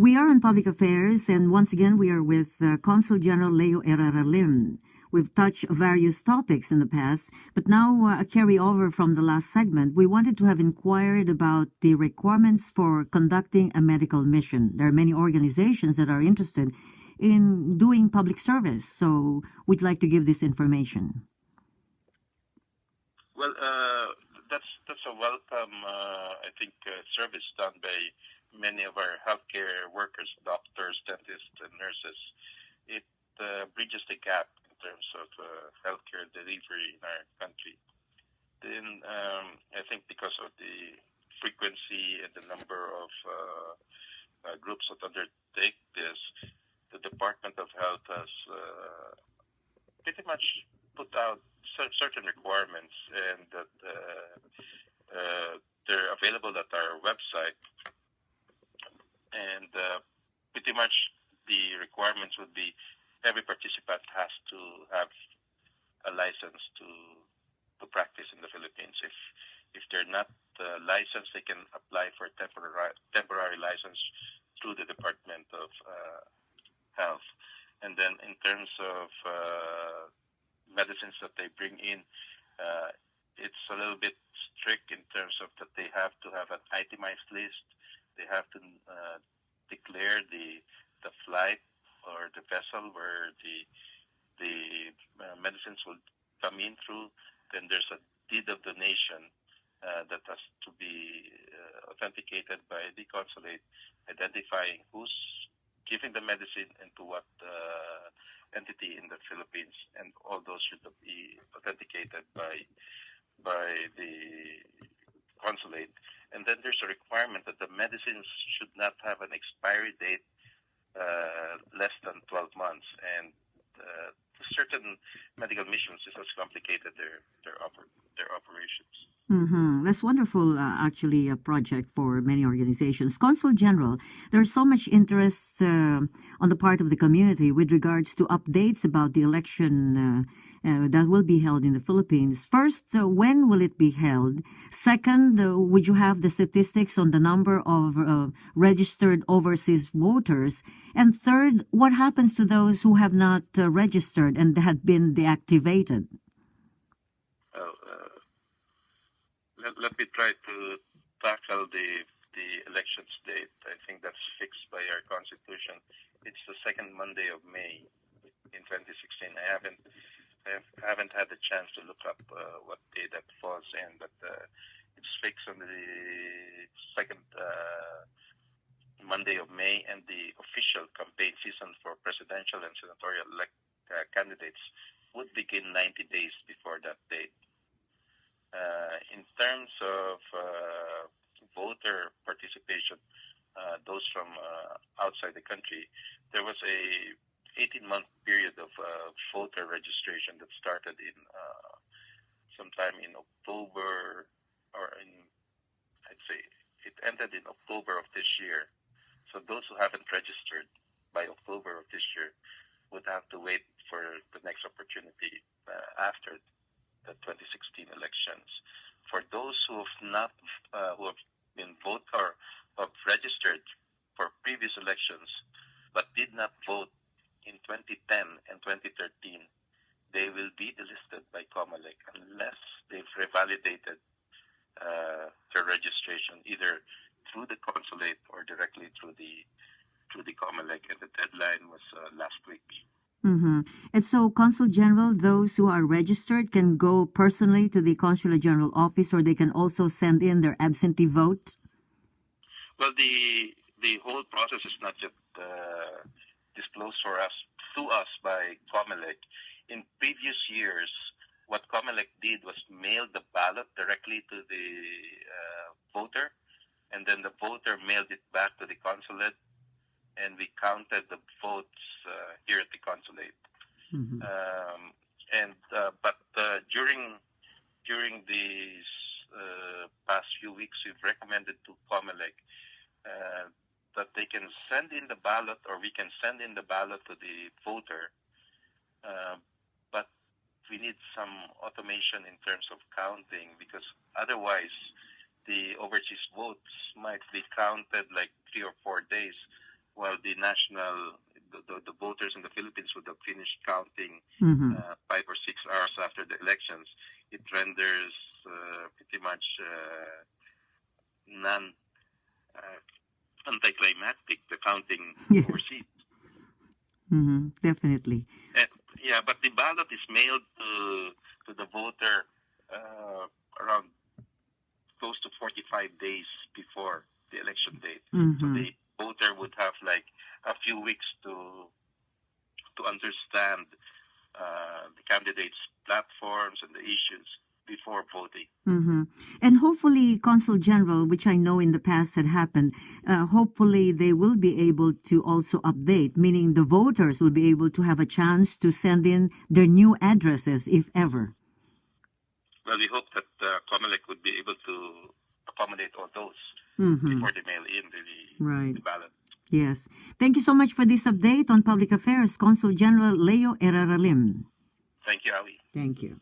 We are on public affairs, and once again, we are with Consul General Leo Herrera-Lim. We've touched various topics in the past, but now a carryover from the last segment, we wanted to have inquired about the requirements for conducting a medical mission. There are many organizations that are interested in doing public service, so we'd like to give this information. Well, that's a welcome, I think, service done by many of our healthcare workers, doctors, dentists, and nurses. It bridges the gap in terms of healthcare delivery in our country. Then I think because of the frequency and the number of groups that undertake this, the Department of Health has pretty much put out certain requirements, and that they're available at our website. And pretty much the requirements would be every participant has to have a license to practice in the Philippines. If they're not licensed, they can apply for a temporary license through the Department of Health. And then in terms of medicines that they bring in, it's a little bit strict in terms of that they have to have an itemized list. They have to declare the flight or the vessel where the medicines will come in through. Then there's a deed of donation that has to be authenticated by the consulate, identifying who's giving the medicine and to what entity in the Philippines, and all those should be authenticated by the consulate. And then there's a requirement that the medicines should not have an expiry date less than 12 months. And certain medical missions, this has complicated their operations. That's wonderful, actually, a project for many organizations. Consul General, there's so much interest on the part of the community with regards to updates about the election that will be held in the Philippines. First, when will it be held? Second, would you have the statistics on the number of registered overseas voters? And third, what happens to those who have not registered and had been deactivated? Let me try to tackle the elections date. I think that's fixed by our Constitution. It's the second Monday of May in 2016. I haven't had the chance to look up what day that falls in, but it's fixed on the second Monday of May, and the official campaign season for presidential and senatorial candidates would begin 90 days before that date. In terms of voter participation, those from outside the country, there was a 18-month period of voter registration that started in sometime in October, or I'd say it ended in October of this year. So those who haven't registered by October of this year would have to wait for the next opportunity after the 2016 elections. For those who have not, who have been vote or have registered for previous elections but did not vote in 2010 and 2013, they will be delisted by COMELEC unless they've revalidated their registration either through the consulate or directly through the COMELEC, and the deadline was last week. And so, Consul General, those who are registered can go personally to the Consular General Office, or they can also send in their absentee vote? Well, the whole process is not yet disclosed to us by COMELEC. In previous years, what COMELEC did was mail the ballot directly to the voter, and then the voter mailed it back to the consulate, and we counted the votes here at the consulate. But during these past few weeks, we've recommended to COMELEC that they can send in the ballot, or we can send in the ballot to the voter, but we need some automation in terms of counting, because otherwise the overseas votes might be counted like 3 or 4 days, while the voters in the Philippines would have finished counting 5 or 6 hours after the elections, it renders pretty much anticlimactic, the counting Yes. overseas. Definitely. Yeah, but the ballot is mailed to the voter around close to 45 days before the election date. So the voter would have like a few weeks to understand the candidates' platforms and the issues before voting. And hopefully, Consul General, which I know in the past had happened, hopefully they will be able to also update, meaning the voters will be able to have a chance to send in their new addresses, if ever. Well, we hope that COMELEC would be able to accommodate all those before they mail in the ballot. Yes. Thank you so much for this update on public affairs, Consul General Leo Herrera-LIM. Thank you, AWEE. Thank you.